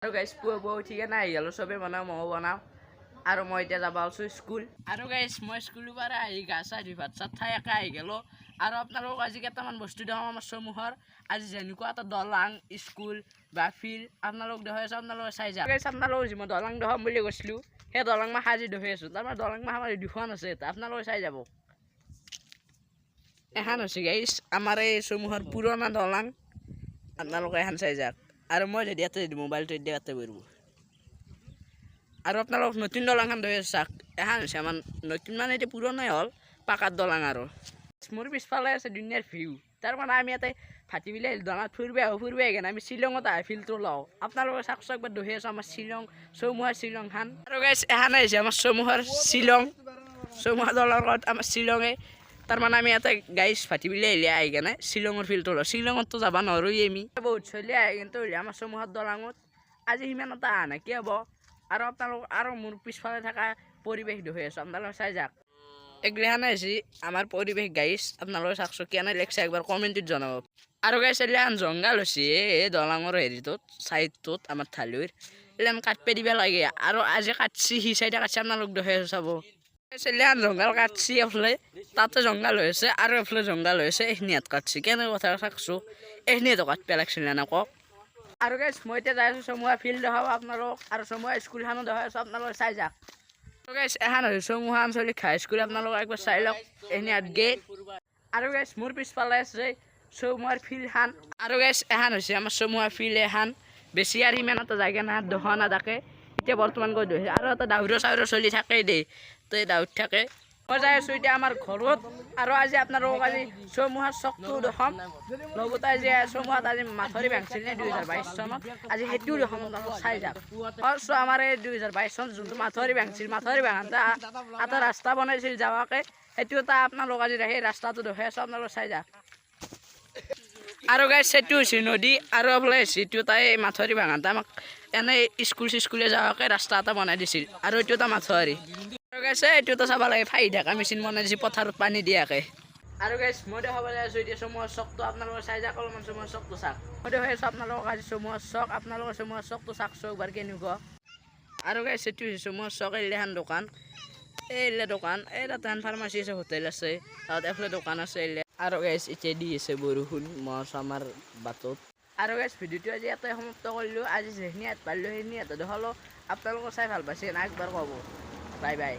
আৰু গাইজ পুৱা উঠি কেনে আহি গ'লোঁ, চবেই বনাওঁ ময়ো বনাওঁ আৰু মই এতিয়া যাব আছোঁ স্কুল। আৰু গাইজ মই স্কুলৰ পৰা আহি গা চা ধুই ভাত চাত খাই একে আহি গ'লোঁ। আৰু আপোনালোকক আজি কেইটামান বস্তু দেখাম আমাৰ চমুহৰ। আজি যেনেকুৱা এটা দলাং স্কুল বা ফিল্ড আপোনালোক দেখাই আছোঁ, আপোনালোকে চাই যাওক। গাইজ আপোনালোকক যি মই দলাং দেখাম বুলি কৈছিলোঁ, সেই দলাং মই সাজি দেখাই আছোঁ। তাৰমানে দলাং মাহ আমাৰ দুখন আছে, আপোনালোকে চাই যাব। এখন হৈছে গাইজ আমাৰ এই চমুহৰ পুৰণা দলাং, আপোনালোকে এখন চাই যাওক। আৰু মই যদি ইয়াতে মোবাইলটো এতিয়া ইয়াতে কৰিব। আৰু আপোনালোক নতুন দলাংখন ধৰি চাওক, এখন হৈছে আমাৰ নতুন মানে এতিয়া পুৰণাই হ'ল পাকাৰ দলাং। আৰু মোৰ পিছফালে আছে দুনিয়াৰ ভিউ। তাৰমানে আমি ইয়াতে ভাটি বিলাই দলাঙত ফুৰিব আহি কেনে আমি শ্বিলঙত আহি ফিল্ডটো লওঁ। আপোনালোকে চাওক একবাৰ ধৰি আছোঁ আমাৰ শ্বিলং চমুহাৰ শ্বিলংখন। আৰু গাইজ এখন আহিছে আমাৰ চমুহাৰ শ্বিলং, চমুহাৰ দলাঙত আমাৰ শ্বিলঙে। তাৰমানে আমি ইয়াতে গাইজ ভাটি বিলাই আহি কেনে শ্বিলঙৰ ফিল্ডটো লওঁ। শ্বিলঙততো যাব নোৱাৰোঁৱেই আমি, বহুত চলি আহি কিন্তু আমাৰ চমুহাৰ দলাঙত আজি সিমান এটা অহা নাই, কি হ'ব। আৰু আপোনালোক আৰু মোৰ পিছফালে থকা পৰিৱেশ দেখুৱাই আছোঁ, আপোনালোকে চাই যাওক। এগিলাখানে হৈছে আমাৰ পৰিৱেশ গাইজ, আপোনালোকে চাওকচোন কেনে লাগিছে একবাৰ কমেণ্টত জনাব। আৰু গাইজ এইগিলাখান জংঘল হৈছে এই দলাঙৰ হেৰিটোত চাইডটোত আমাৰ ঠালৈৰ এইগিলাখান কাটপে দিব লাগে। আৰু আজি কাটছি সি চাইডে কাটছি, আপোনালোক দেখাই আছোঁ চাব। এইগিলাখান জংঘল কাটছি এফালে, তাতে জংঘল হৈ আছে আৰু এফালে জংঘল হৈ আছে, এইখিনি ইয়াত কাটছি কেনে কথা চাওকচোন। এইখিনিতো কাটপে লাগিছিল না কওক। আৰু গাইজ মই এতিয়া যাই আছোঁ চমুহা ফিল্ড দেখাব আপোনালোক, আৰু চমুহা স্কুলখনো দেখাই আছোঁ, আপোনালোকে চাই যাওক। আৰু গাইজ এখন হৈছে চমুহা আঞ্চলিক হাইস্কুল, আপোনালোকে একবাৰ চাই লওক। এইখিনি ইয়াত গেট। আৰু গাইজ মোৰ পিছফালে আছে চমুহাৰ ফিল্ডখন। আৰু গাইজ এখন হৈছে আমাৰ চমুহা ফিল্ড এখন, বেছি আৰু সিমান এটা জাগা নাই দেখা নাথাকে এতিয়া বৰ্তমান গৈ ধৰিছে। আৰু এটা দাউৰ চাউৰ চলি থাকেই দেই, তো এই দাউৰ থাকে। মই যাই আছোঁ এতিয়া আমাৰ ঘৰত। আৰু আজি আপোনালোকক আজি চমুহাৰ চকটো দেখাম, লগতে আজি চমুহাত আজি মাথৰি ভাঙিছিল নে 2022 চনত, আজি সেইটোও দেখাম, আপোনালোক চাই যাওক। চ' আমাৰ এই 2022 চনত যোনটো মাথৰি ভাঙিছিল, মাথৰি ভাঙাতে এটা ৰাস্তা বনাইছিল যাৱাকে, সেইটো এটা আপোনালোক আজি সেই ৰাস্তাটো দেখাই আছোঁ, আপোনালোক চাই যাওক। আৰু গাইজ সেইটো হৈছে নদী, আৰু এইফালে হৈছে এইটো তাই মাথৰি ভাঙাতে আমাক এনেই স্কুল চিস্কুলে যাৱাকে ৰাস্তা এটা বনাই দিছিল, আৰু এইটো এটা মাথৰি। আৰু গাইজ এইটো এটা চাব লাগে ফাই ঢাকা মেচিন বনাই দিছে পথাৰত পানী দিয়াকে। আৰু গাইজ মই দেখাব যাই আছোঁ এতিয়া চমুহাৰ চকটো, আপোনালোকে চাই যাওক অলপমান চমুহাৰ চকটো চাওক। মই দেখাই আছোঁ আপোনালোকক আজি চমুহাৰ চক, আপোনালোকে চমুহাৰ চকটো চাওকচোন একবাৰ কেনেকুৱা। আৰু গাইজ সেইটো হৈছে চমুহাৰ চক, এইগিলাখান দোকান, এইগিলা দোকান, এই তাতে ফাৰ্মাচী আছে, হোটেল আছে, তাত এফালে দোকান আছে এইগিলা। আৰু গাইজ এতিয়া দি আছে বৰষুণ মহ আমাৰ বাটত। আৰু গাইজ ভিডিঅ'টো আজি ইয়াতে সমাপ্ত কৰিলোঁ। আজি যিখিনি ইয়াত পাৰিলোঁ সেইখিনি ইয়াতে দেখালোঁ, আপোনালোকে চাই ভাল পাইছে না একবাৰ ক'ব। Bye bye.